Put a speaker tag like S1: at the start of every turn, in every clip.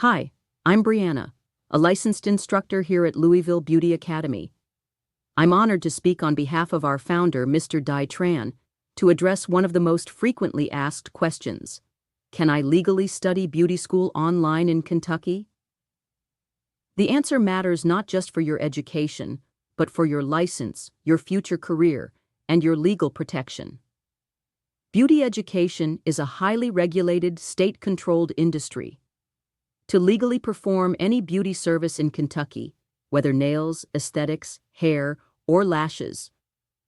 S1: Hi, I'm Brianna, a licensed instructor here at Louisville Beauty Academy. I'm honored to speak on behalf of our founder, Mr. Dai Tran, to address one of the most frequently asked questions. Can I legally study beauty school online in Kentucky? The answer matters not just for your education, but for your license, your future career, and your legal protection. Beauty education is a highly regulated, state-controlled industry. To legally perform any beauty service in Kentucky, whether nails, aesthetics, hair, or lashes,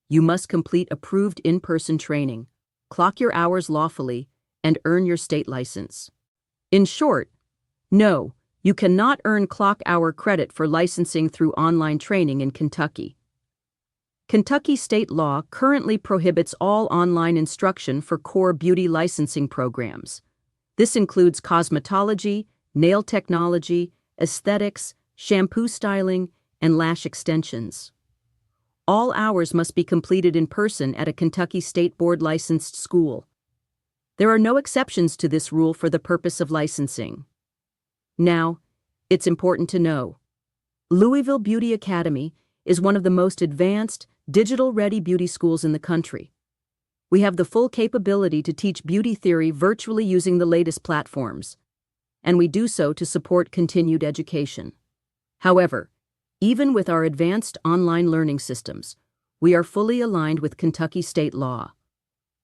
S1: you must complete approved in-person training, clock your hours lawfully, and earn your state license. In short, no, you cannot earn clock hour credit for licensing through online training in Kentucky. Kentucky state law currently prohibits all online instruction for core beauty licensing programs. This includes cosmetology, nail technology, aesthetics, shampoo styling, and lash extensions. All hours must be completed in person at a Kentucky State Board licensed school. There are no exceptions to this rule for the purpose of licensing. Now, it's important to know, Louisville Beauty Academy is one of the most advanced, digital-ready beauty schools in the country. We have the full capability to teach beauty theory virtually using the latest platforms, and we do so to support continued education. However, even with our advanced online learning systems, we are fully aligned with Kentucky state law.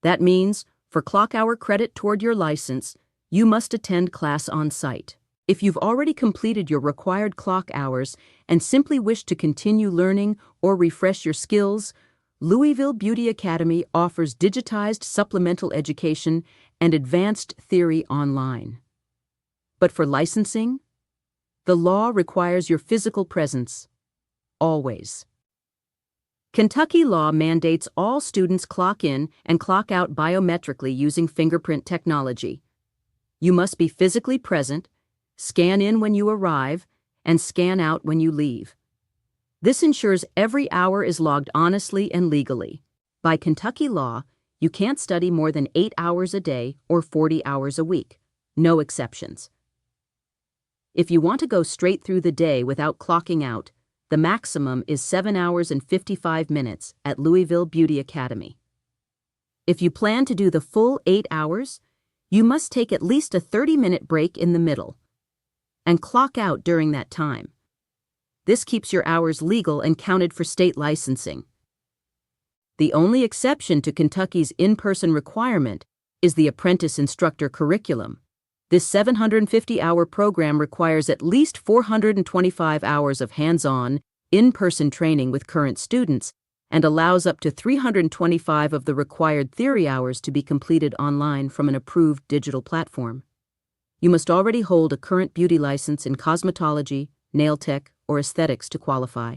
S1: That means, for clock hour credit toward your license, you must attend class on site. If you've already completed your required clock hours and simply wish to continue learning or refresh your skills, Louisville Beauty Academy offers digitized supplemental education and advanced theory online. But for licensing, the law requires your physical presence, always. Kentucky law mandates all students clock in and clock out biometrically using fingerprint technology. You must be physically present, scan in when you arrive, and scan out when you leave. This ensures every hour is logged honestly and legally. By Kentucky law, you can't study more than 8 hours a day or 40 hours a week. No exceptions. If you want to go straight through the day without clocking out, the maximum is 7 hours and 55 minutes at Louisville Beauty Academy. If you plan to do the full 8 hours, you must take at least a 30-minute break in the middle and clock out during that time. This keeps your hours legal and counted for state licensing. The only exception to Kentucky's in-person requirement is the apprentice instructor curriculum. This 750-hour program requires at least 425 hours of hands-on, in-person training with current students and allows up to 325 of the required theory hours to be completed online from an approved digital platform. You must already hold a current beauty license in cosmetology, nail tech, or aesthetics to qualify.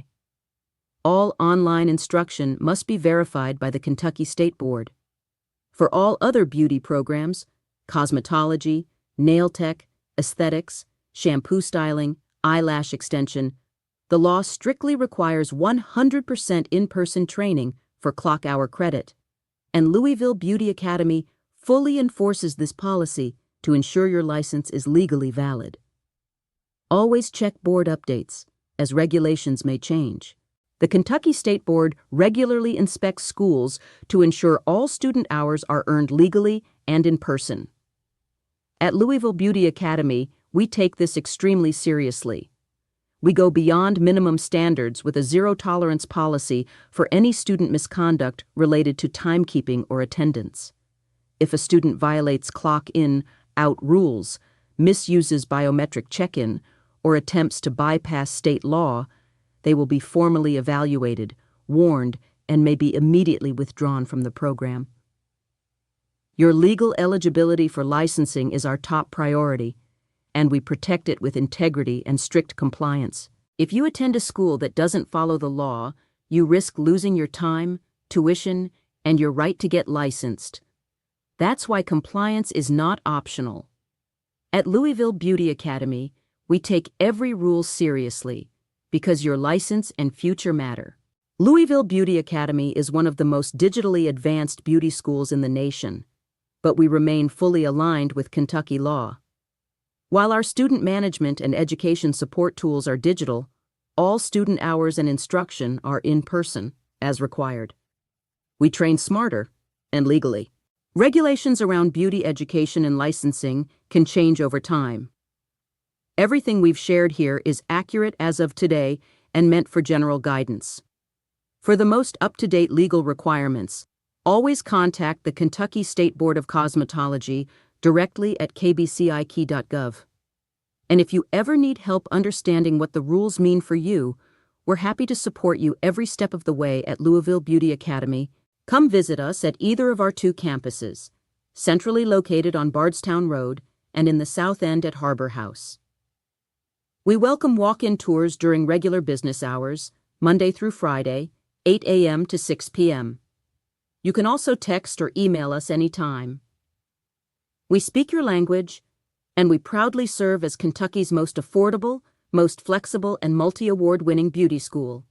S1: All online instruction must be verified by the Kentucky State Board. For all other beauty programs, cosmetology, nail tech, aesthetics, shampoo styling, eyelash extension, the law strictly requires 100% in-person training for clock hour credit, and Louisville Beauty Academy fully enforces this policy to ensure your license is legally valid. Always check board updates, as regulations may change. The Kentucky State Board regularly inspects schools to ensure all student hours are earned legally and in person. At Louisville Beauty Academy, we take this extremely seriously. We go beyond minimum standards with a zero-tolerance policy for any student misconduct related to timekeeping or attendance. If a student violates clock-in, out rules, misuses biometric check-in, or attempts to bypass state law, they will be formally evaluated, warned, and may be immediately withdrawn from the program. Your legal eligibility for licensing is our top priority, and we protect it with integrity and strict compliance. If you attend a school that doesn't follow the law, you risk losing your time, tuition, and your right to get licensed. That's why compliance is not optional. At Louisville Beauty Academy, we take every rule seriously because your license and future matter. Louisville Beauty Academy is one of the most digitally advanced beauty schools in the nation, but we remain fully aligned with Kentucky law. While our student management and education support tools are digital, all student hours and instruction are in person, as required. We train smarter and legally. Regulations around beauty education and licensing can change over time. Everything we've shared here is accurate as of today and meant for general guidance. For the most up-to-date legal requirements, always contact the Kentucky State Board of Cosmetology directly at kbcik.gov. And if you ever need help understanding what the rules mean for you, we're happy to support you every step of the way at Louisville Beauty Academy. Come visit us at either of our 2 campuses, centrally located on Bardstown Road and in the South End at Harbor House. We welcome walk-in tours during regular business hours, Monday through Friday, 8 a.m. to 6 p.m. You can also text or email us anytime. We speak your language, and we proudly serve as Kentucky's most affordable, most flexible, and multi-award-winning beauty school.